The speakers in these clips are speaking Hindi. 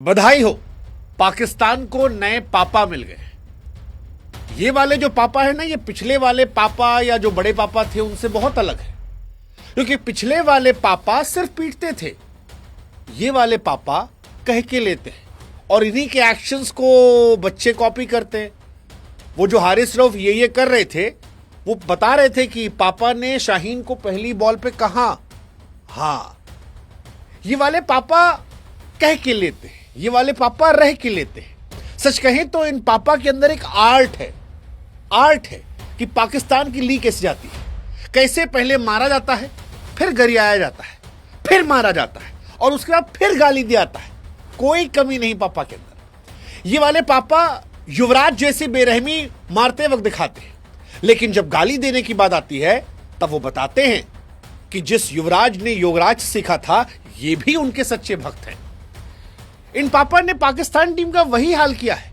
बधाई हो, पाकिस्तान को नए पापा मिल गए। ये वाले जो पापा है ना, ये पिछले वाले पापा या जो बड़े पापा थे उनसे बहुत अलग है। क्योंकि पिछले वाले पापा सिर्फ पीटते थे, ये वाले पापा कह के लेते हैं और इन्हीं के एक्शंस को बच्चे कॉपी करते हैं। वो जो हारिस रऊफ ये कर रहे थे, वो बता रहे थे कि पापा ने शाहीन को पहली बॉल पे कहा। हाँ, ये वाले पापा कह के लेते हैं, ये वाले पापा रह के लेते हैं। सच कहें तो इन पापा के अंदर एक आर्ट है कि पाकिस्तान की लीग कैसे जाती है, कैसे पहले मारा जाता है, फिर गरियाया जाता है, फिर मारा जाता है और उसके बाद फिर गाली दिया जाता है। कोई कमी नहीं पापा के अंदर। ये वाले पापा युवराज जैसे बेरहमी मारते वक्त दिखाते हैं, लेकिन जब गाली देने की बात आती है तब वो बताते हैं कि जिस युवराज ने योगराज सीखा था, ये भी उनके सच्चे भक्त हैं। इन पापा ने पाकिस्तान टीम का वही हाल किया है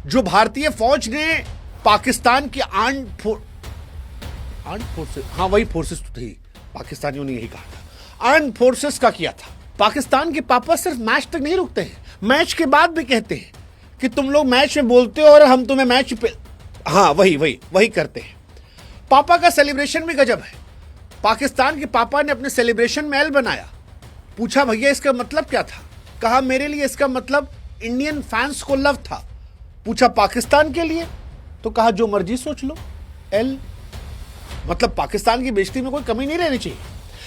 जो भारतीय फौज ने पाकिस्तान की वही फोर्सेस तो थी, पाकिस्तानियों ने यही कहा था, आर्म्ड फोर्सेस का किया था। पाकिस्तान के पापा सिर्फ मैच तक नहीं रुकते हैं, मैच के बाद भी कहते हैं कि तुम लोग मैच में बोलते हो और हम तुम्हें मैच पे वही करते हैं। पापा का सेलिब्रेशन भी गजब है। पाकिस्तान के पापा ने अपने सेलिब्रेशन में एल बनाया। पूछा भैया इसका मतलब क्या था? कहा मेरे लिए इसका मतलब इंडियन फैंस को लव था। पूछा पाकिस्तान के लिए? तो कहा जो मर्जी सोच लो, एल। मतलब पाकिस्तान की बेइज्जती में कोई कमी नहीं रहनी चाहिए।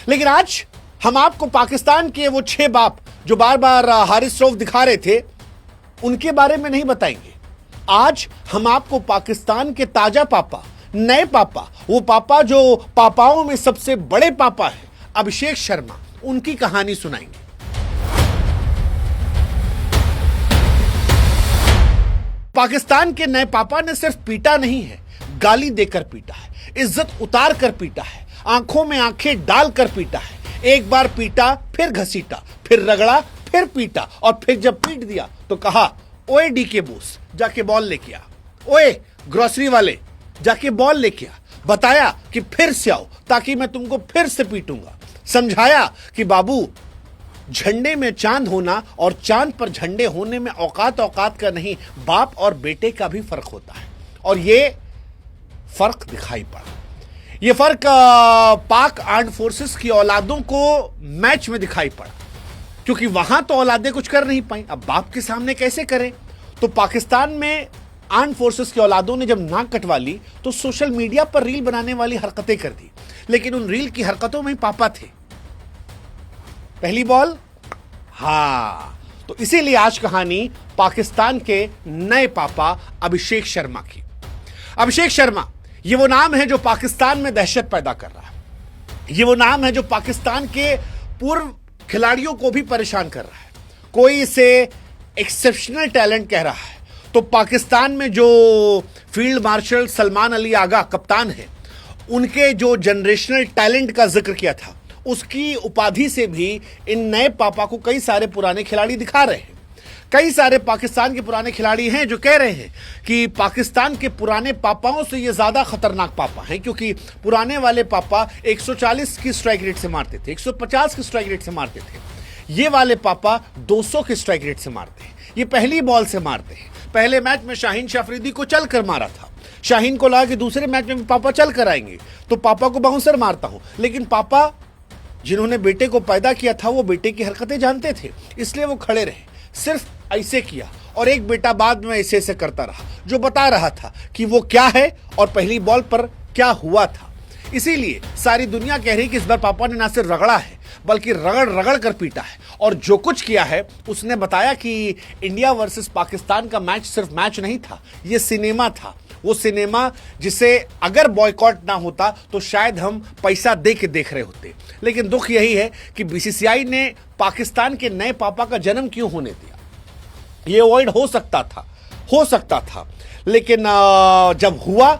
लेकिन आज हम आपको पाकिस्तान के वो 6 बाप जो बार बार हारिस रऊफ दिखा रहे थे, उनके बारे में नहीं बताएंगे। आज हम आपको पाकिस्तान के ताजा पापा, नए पापा, वो पापा जो पापाओं में सबसे बड़े पापा है, अभिषेक शर्मा, उनकी कहानी सुनाएंगे। पाकिस्तान के नए पापा ने सिर्फ पीटा नहीं है, गाली देकर पीटा है, इज्जत उतार कर पीटा है, आंखों में आंखें डालकर पीटा है। एक बार पीटा, फिर घसीटा, फिर रगड़ा, फिर पीटा और फिर जब पीट दिया तो कहा ओए डीके बोस, जाके बॉल लेके आ। ओए ग्रोसरी वाले, जाके बॉल लेके आ। बताया कि फिर से आओ ताकि मैं तुमको फिर से पीटूंगा। समझाया कि बाबू, झंडे में चांद होना और चांद पर झंडे होने में औकात का नहीं, बाप और बेटे का भी फर्क होता है। और ये फर्क दिखाई पड़ा। ये फर्क पाक आर्म्ड फोर्सेस की औलादों को मैच में दिखाई पड़ा, क्योंकि वहां तो औलादें कुछ कर नहीं पाई, अब बाप के सामने कैसे करें। तो पाकिस्तान में आर्म्ड फोर्सेस की औलादों ने जब नाक कटवा ली तो सोशल मीडिया पर रील बनाने वाली हरकतें कर दी, लेकिन उन रील की हरकतों में पापा थे। पहली बॉल, हाँ। तो इसीलिए आज कहानी पाकिस्तान के नए पापा अभिषेक शर्मा की। अभिषेक शर्मा, ये वो नाम है जो पाकिस्तान में दहशत पैदा कर रहा है। ये वो नाम है जो पाकिस्तान के पूर्व खिलाड़ियों को भी परेशान कर रहा है। कोई इसे एक्सेप्शनल टैलेंट कह रहा है, तो पाकिस्तान में जो फील्ड मार्शल सलमान अली आगा कप्तान है, उनके जो जनरेशनल टैलेंट का जिक्र किया था, उसकी उपाधि से भी इन नए पापा को कई सारे पुराने खिलाड़ी दिखा रहे हैं। कई सारे पाकिस्तान के पुराने खिलाड़ी हैं जो कह रहे हैं कि पाकिस्तान के पुराने पापाओं से ये ज्यादा खतरनाक पापा हैं, क्योंकि पुराने वाले पापा 140 की स्ट्राइक रेट से मारते थे, 150 की स्ट्राइक रेट से मारते थे। ये वाले पापा 200 की स्ट्राइक रेट से मारते हैं। ये पहली बॉल से मारते हैं। पहले मैच में शाहीन अफरीदी को चल कर मारा था। शाहीन को लगा कि दूसरे मैच में पापा चल कर आएंगे तो पापा को बाउंसर मारता हूं, लेकिन पापा जिन्होंने बेटे को पैदा किया था वो बेटे की हरकतें जानते थे, इसलिए वो खड़े रहे, सिर्फ ऐसे किया। और एक बेटा बाद में ऐसे करता रहा जो बता रहा था कि वो क्या है और पहली बॉल पर क्या हुआ था। इसीलिए सारी दुनिया कह रही कि इस बार पापा ने ना सिर्फ रगड़ा है बल्कि रगड़ कर पीटा है। और जो कुछ किया है, उसने बताया कि इंडिया वर्सेस पाकिस्तान का मैच सिर्फ मैच नहीं था, ये सिनेमा था। वो सिनेमा जिसे अगर बॉयकॉट ना होता तो शायद हम पैसा दे के देख रहे होते। लेकिन दुख यही है कि बीसीसीआई ने पाकिस्तान के नए पापा का जन्म क्यों होने दिया। ये अवॉइड हो सकता था, लेकिन जब हुआ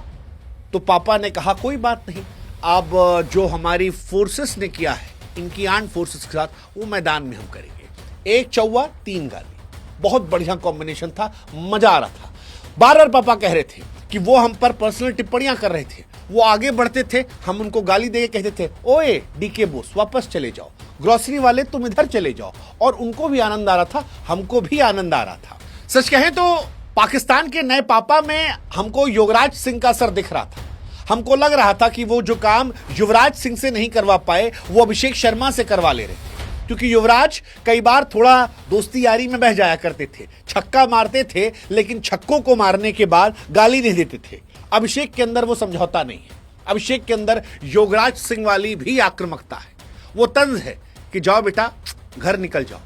तो पापा ने कहा कोई बात नहीं, अब जो हमारी फोर्सेस ने किया है इनकी आर्म्ड फोर्सेस के साथ, वो मैदान में हम करेंगे। 1 चौवा 3 गाली, बहुत बढ़िया कॉम्बिनेशन था, मजा आ रहा था। बार बार पापा कह रहे थे कि वो हम पर पर्सनल टिप्पणियां कर रहे थे, वो आगे बढ़ते थे, हम उनको गाली देके कहते थे ओए डीके बोस वापस चले जाओ, ग्रोसरी वाले तुम इधर चले जाओ। और उनको भी आनंद आ रहा था, हमको भी आनंद आ रहा था। सच कहें तो पाकिस्तान के नए पापा में हमको युवराज सिंह का असर दिख रहा था। हमको लग रहा था कि वो जो काम युवराज सिंह से नहीं करवा पाए वो अभिषेक शर्मा से करवा ले रहे थे, क्योंकि युवराज कई बार थोड़ा दोस्ती यारी में बह जाया करते थे, छक्का मारते थे लेकिन छक्कों को मारने के बाद गाली नहीं देते थे। अभिषेक के अंदर वो समझौता नहीं है। अभिषेक के अंदर युवराज सिंह वाली भी आक्रामकता है, वो तंज है कि जाओ बेटा घर निकल जाओ।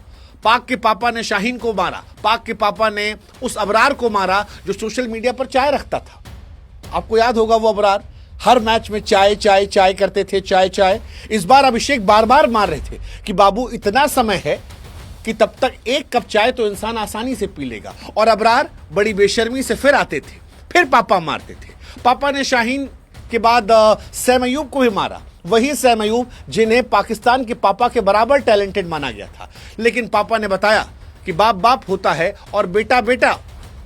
पाक के पापा ने शाहीन को मारा, पाक के पापा ने उस अबरार को मारा जो सोशल मीडिया पर चाय रखता था। आपको याद होगा वो अबरार हर मैच में चाय चाय चाय करते थे, चाय चाय। इस बार अभिषेक बार बार मार रहे थे कि बाबू इतना समय है कि तब तक एक कप चाय तो इंसान आसानी से पी लेगा। और अबरार बड़ी बेशर्मी से फिर आते थे, फिर पापा मारते थे। पापा ने शाहीन के बाद सैम अयूब को भी मारा, वही सैम अयूब जिन्हें पाकिस्तान के पापा के बराबर टैलेंटेड माना गया था। लेकिन पापा ने बताया कि बाप बाप होता है और बेटा बेटा।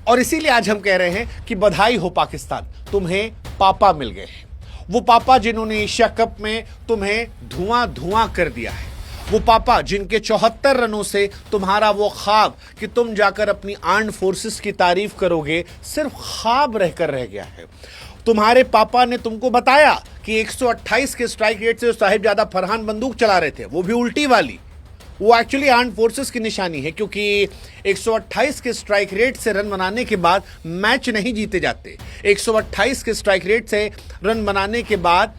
और इसीलिए आज हम कह रहे हैं कि बधाई हो पाकिस्तान, तुम्हें पापा मिल गए हैं। वो पापा जिन्होंने एशिया कप में तुम्हें धुआं धुआं कर दिया है, वो पापा जिनके 74 रनों से तुम्हारा वो ख्वाब कि तुम जाकर अपनी आर्म्ड फोर्सेस की तारीफ करोगे सिर्फ ख्वाब रहकर रह गया है। तुम्हारे पापा ने तुमको बताया कि 128 के स्ट्राइक रेट से साहिबजादा फरहान बंदूक चला रहे थे, वो भी उल्टी वाली। वो एक्चुअली आर्म्ड फोर्सेस की निशानी है, क्योंकि 128 के स्ट्राइक रेट से रन बनाने के बाद मैच नहीं जीते जाते। 128 के स्ट्राइक रेट से रन बनाने के बाद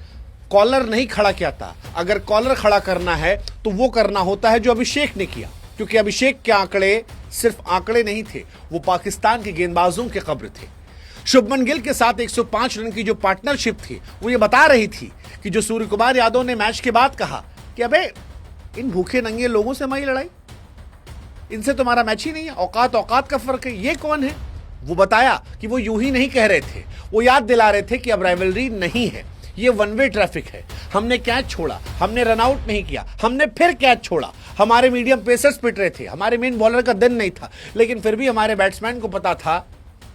कॉलर नहीं खड़ा किया था। अगर कॉलर खड़ा करना है तो वो करना होता है जो अभिषेक ने किया, क्योंकि अभिषेक के आंकड़े सिर्फ आंकड़े नहीं थे, वो पाकिस्तान के गेंदबाजों के कब्र थे। शुभमन गिल के साथ 105 रन की जो पार्टनरशिप थी वो ये बता रही थी कि जो सूर्य कुमार यादव ने मैच के बाद कहा कि अबे इन भूखे नंगे लोगों से हमारी लड़ाई, इनसे तुम्हारा मैच ही नहीं है, औकात औकात का फर्क है, ये कौन है। वो बताया कि वो यूं ही नहीं कह रहे थे, वो याद दिला रहे थे कि अब राइवलरी नहीं है, ये वन वे ट्रैफिक है। हमने कैच छोड़ा, हमने रन आउट नहीं किया, हमने फिर कैच छोड़ा। हमारे मीडियम पेसर्स पिट रहे थे, हमारे मेन बॉलर का दिन नहीं था, लेकिन फिर भी हमारे बैट्समैन को पता था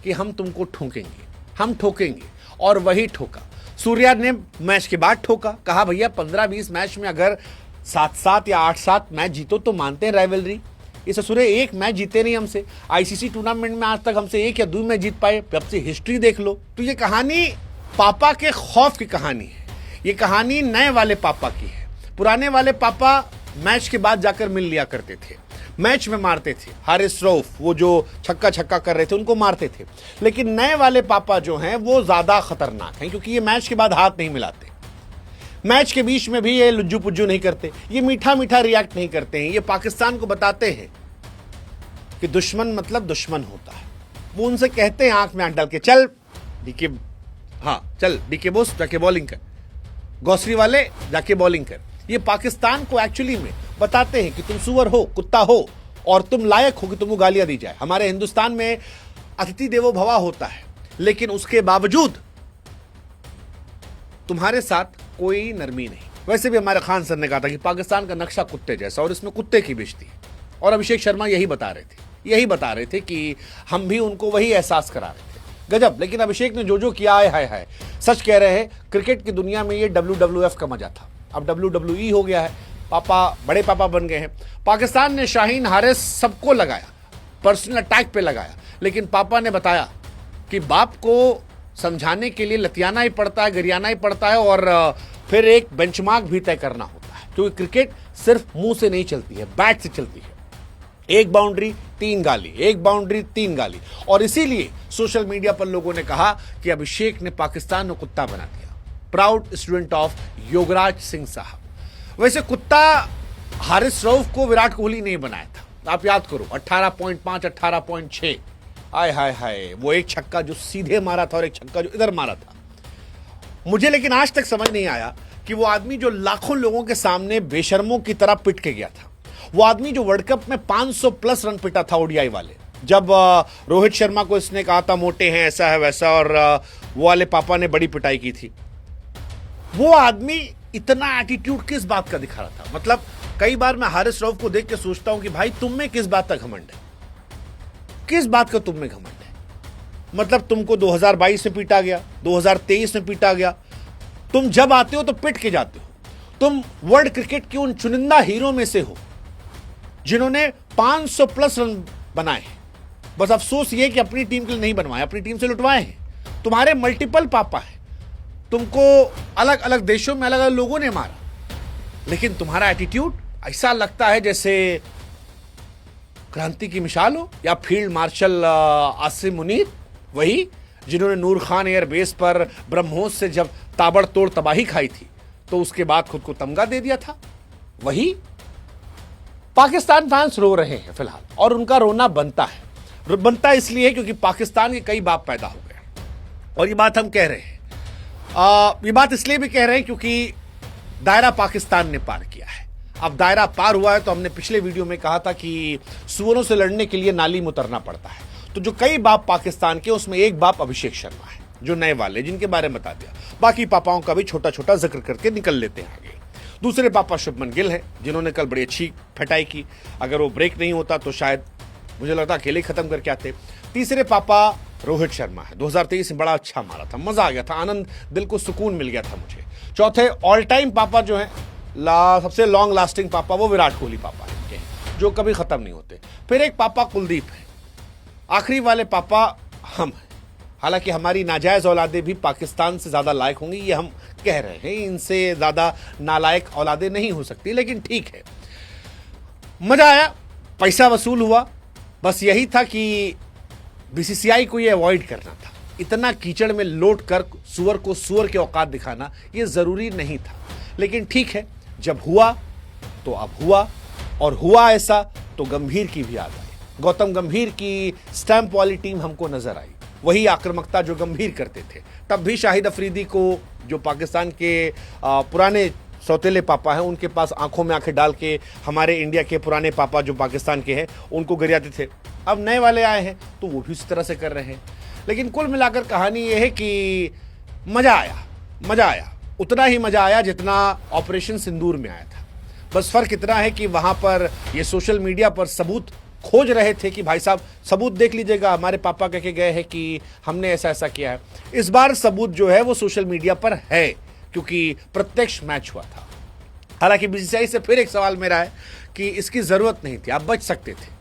कि हम तुमको ठोकेंगे, हम ठोकेंगे, और वही ठोका। सूर्या ने मैच के बाद ठोका, कहा भैया 15-20 मैच में अगर 7-7 या 8-7 मैच जीतो तो मानते हैं राइवलरी। इस सूर्य एक मैच जीते नहीं हमसे, आईसीसी टूर्नामेंट में आज तक हमसे 1 या 2 मैच जीत पाए, अब से हिस्ट्री देख लो। तो ये कहानी पापा के खौफ की कहानी है, ये कहानी नए वाले पापा की है। पुराने वाले पापा मैच के बाद जाकर मिल लिया करते थे, मैच में मारते थे। हारिस रऊफ वो जो छक्का छक्का कर रहे थे उनको मारते थे। लेकिन नए वाले पापा जो हैं वो ज्यादा खतरनाक हैं, क्योंकि ये मैच के बाद हाथ नहीं मिलाते, मैच के बीच में भी ये लुज्जू पुज्जू नहीं करते, ये मीठा मीठा रिएक्ट नहीं करते हैं। ये पाकिस्तान को बताते हैं कि दुश्मन मतलब दुश्मन होता है। वो उनसे कहते हैं आंख में आंख डाल के, चल डीके, हाँ चल डीके बोस जाके बॉलिंग कर, ग्रोसरी वाले जाके बॉलिंग कर। ये पाकिस्तान को एक्चुअली में बताते हैं कि तुम सुअर हो, कुत्ता हो, और तुम लायक हो कि तुमको गालियां दी जाए। हमारे हिंदुस्तान में अतिथि देवो भवा होता है, लेकिन उसके बावजूद तुम्हारे साथ कोई नरमी नहीं। वैसे भी हमारे खान सर ने कहा था कि पाकिस्तान का नक्शा कुत्ते जैसा, और इसमें कुत्ते की बेइज्जती है। और अभिषेक शर्मा यही बता रहे थे कि हम भी उनको वही एहसास करा रहे थे। गजब। लेकिन अभिषेक ने जो किया है, हाय सच कह रहे हैं, क्रिकेट की दुनिया में ये WWF का मजा था, अब WWE हो गया है। पापा बड़े पापा बन गए हैं। पाकिस्तान ने शाहीन, हारिस सबको लगाया, पर्सनल अटैक पे लगाया, लेकिन पापा ने बताया कि बाप को समझाने के लिए लतियाना ही पड़ता है, गरियाना ही पड़ता है, और फिर एक बेंचमार्क भी तय करना होता है, क्योंकि क्रिकेट सिर्फ मुंह से नहीं चलती है, बैट से चलती है। एक बाउंड्री 3 गाली, एक बाउंड्री 3 गाली। और इसीलिए सोशल मीडिया पर लोगों ने कहा कि अभिषेक ने पाकिस्तान को कुत्ता बना दिया। Proud student of Yuvraj Singh साहब। वैसे कुत्ता हारिस रऊफ को विराट कोहली नहीं बनाया था, आप याद करो, 18.5 18.6। आय हाय हाय, वो एक छक्का जो सीधे मारा था और एक छक्का जो इधर मारा था। मुझे लेकिन आज तक समझ नहीं आया कि वो आदमी जो लाखों लोगों के सामने बेशर्मों की तरह पिट के गया था, वो आदमी जो वर्ल्ड कप में 500+ रन पिटा था ओडीआई वाले, जब रोहित शर्मा को इसने कहा था मोटे हैं, ऐसा है वैसा, और वो वाले पापा ने बड़ी पिटाई की थी, वो आदमी इतना एटीट्यूड किस बात का दिखा रहा था। मतलब कई बार मैं हारिस रऊफ को देख के सोचता हूं कि भाई तुम में किस बात का घमंड है, किस बात का तुम में घमंड है। मतलब तुमको 2022 में पीटा गया, 2023 में पीटा गया, तुम जब आते हो तो पिट के जाते हो। तुम वर्ल्ड क्रिकेट के उन चुनिंदा हीरो में से हो जिन्होंने 500 प्लस रन बनाए हैं। बस अफसोस ये कि अपनी टीम के लिए नहीं बनवाए, अपनी टीम से लुटवाए हैं। तुम्हारे मल्टीपल पापा हैं, तुमको अलग अलग देशों में अलग अलग लोगों ने मारा, लेकिन तुम्हारा एटीट्यूड ऐसा लगता है जैसे क्रांति की मिसाल हो या फील्ड मार्शल आसिम मुनीर, वही जिन्होंने नूर खान एयर बेस पर ब्रह्मोस से जब ताबड़तोड़ तबाही खाई थी तो उसके बाद खुद को तमगा दे दिया था। वही पाकिस्तान फैंस रो रहे हैं फिलहाल, और उनका रोना बनता है। बनता इसलिए क्योंकि पाकिस्तान के कई बाप पैदा हो गए, और ये बात हम कह रहे हैं। ये बात इसलिए भी कह रहे हैं क्योंकि दायरा पाकिस्तान ने पार किया है। अब दायरा पार हुआ है तो हमने पिछले वीडियो में कहा था कि सुअरों से लड़ने के लिए नाली में उतरना पड़ता है। तो जो कई बाप पाकिस्तान के, उसमें एक बाप अभिषेक शर्मा है जो नए वाले, जिनके बारे में बता दिया। बाकी पापाओं का भी छोटा छोटा जिक्र करके निकल लेते हैं आगे। दूसरे पापा शुभमन गिल हैं, जिन्होंने कल बड़ी अच्छी फटाई की। अगर वो ब्रेक नहीं होता तो शायद मुझे लगता अकेले खत्म करके आते। तीसरे पापा रोहित शर्मा है, 2023 में बड़ा अच्छा मारा था, मजा आ गया था, आनंद, दिल को सुकून मिल गया था मुझे। चौथे ऑल टाइम पापा जो है, सबसे लॉन्ग लास्टिंग पापा, वो विराट कोहली पापा हैं, जो कभी खत्म नहीं होते। फिर एक पापा कुलदीप है, आखिरी वाले पापा हम हैं। हालांकि हमारी नाजायज औलादे भी पाकिस्तान से ज्यादा लायक होंगी, ये हम कह रहे हैं। इनसे ज्यादा नालायक औलादे नहीं हो सकती, लेकिन ठीक है, मजा आया, पैसा वसूल हुआ। बस यही था कि बीसीसीआई को ये अवॉइड करना था। इतना कीचड़ में लोट कर सुअर को सुअर के औकात दिखाना ये जरूरी नहीं था, लेकिन ठीक है, जब हुआ तो अब हुआ, और हुआ ऐसा तो गंभीर की भी याद आई। गौतम गंभीर की स्टैंप वाली टीम हमको नजर आई, वही आक्रामकता जो गंभीर करते थे। तब भी शाहिद अफरीदी को, जो पाकिस्तान के पुराने सौतेले पापा हैं, उनके पास आंखों में आंखें डाल के हमारे इंडिया के पुराने पापा जो पाकिस्तान के हैं उनको गरियाते थे। अब नए वाले आए हैं तो वो भी उसी तरह से कर रहे हैं। लेकिन कुल मिलाकर कहानी ये है कि मजा आया, उतना ही मजा आया जितना ऑपरेशन सिंदूर में आया था। बस फर्क इतना है कि वहां पर ये सोशल मीडिया पर सबूत खोज रहे थे कि भाई साहब सबूत देख लीजिएगा, हमारे पापा कह के गए हैं कि हमने ऐसा ऐसा किया है। इस बार सबूत जो है वो सोशल मीडिया पर है, क्योंकि प्रत्यक्ष मैच हुआ था। हालांकि बीसीसीआई से फिर एक सवाल मेरा है कि इसकी जरूरत नहीं थी, आप बच सकते थे।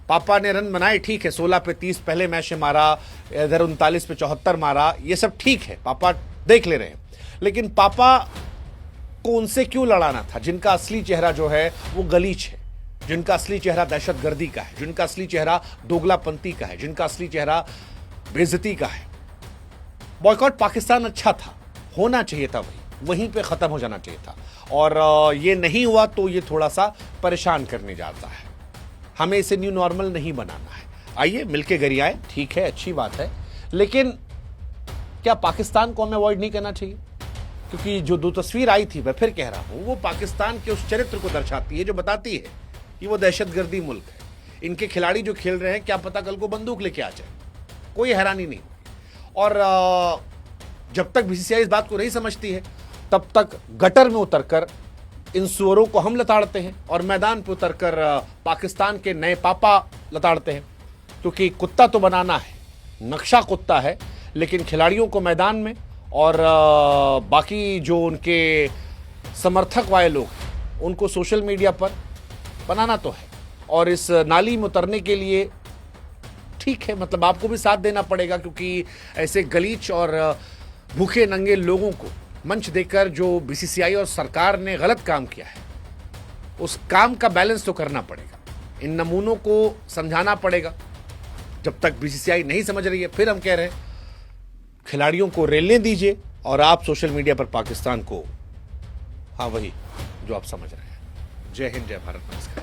पापा ने रन बनाए, ठीक है, 16 पे 30 पहले मैच में मारा, इधर 39 पे 74 मारा, ये सब ठीक है, पापा देख ले रहे हैं। लेकिन पापा को उनसे क्यों लड़ाना था जिनका असली चेहरा जो है वो गलीच है, जिनका असली चेहरा दहशतगर्दी का है, जिनका असली चेहरा दोगलापंती का है, जिनका असली चेहरा बेइज्जती का है। बॉयकॉट पाकिस्तान अच्छा था, होना चाहिए था, वहीं पे खत्म हो जाना चाहिए था, और ये नहीं हुआ तो ये थोड़ा सा परेशान करने जाता है। हमें इसे न्यू नॉर्मल नहीं बनाना है। आइए मिलके गरियाएं, ठीक है, अच्छी बात है, लेकिन क्या पाकिस्तान को हमें अवॉइड नहीं करना चाहिए? क्योंकि जो दो तस्वीर आई थी, मैं फिर कह रहा हूं, वो पाकिस्तान के उस चरित्र को दर्शाती है जो बताती है कि वो दहशतगर्दी मुल्क है। इनके खिलाड़ी जो खेल रहे हैं, क्या पता कल को बंदूक लेके आ जाए, कोई हैरानी नहीं। और जब तक बीसीसीआई इस बात को नहीं समझती है, तब तक गटर में उतरकर इन सुअरों को हम लताड़ते हैं और मैदान पर उतरकर पाकिस्तान के नए पापा लताड़ते हैं। क्योंकि कुत्ता तो बनाना है, नक्शा कुत्ता है, लेकिन खिलाड़ियों को मैदान में और बाकी जो उनके समर्थक वाले लोग हैं उनको सोशल मीडिया पर बनाना तो है। और इस नाली में उतरने के लिए ठीक है, मतलब आपको भी साथ देना पड़ेगा, क्योंकि ऐसे गलीच और भूखे नंगे लोगों को मंच देकर जो बीसीसीआई और सरकार ने गलत काम किया है, उस काम का बैलेंस तो करना पड़ेगा। इन नमूनों को समझाना पड़ेगा। जब तक बीसीसीआई नहीं समझ रही है, फिर हम कह रहे हैं खिलाड़ियों को रेलने दीजिए, और आप सोशल मीडिया पर पाकिस्तान को, हाँ वही जो आप समझ रहे हैं। जय हिंद, जय भारत, नमस्कार।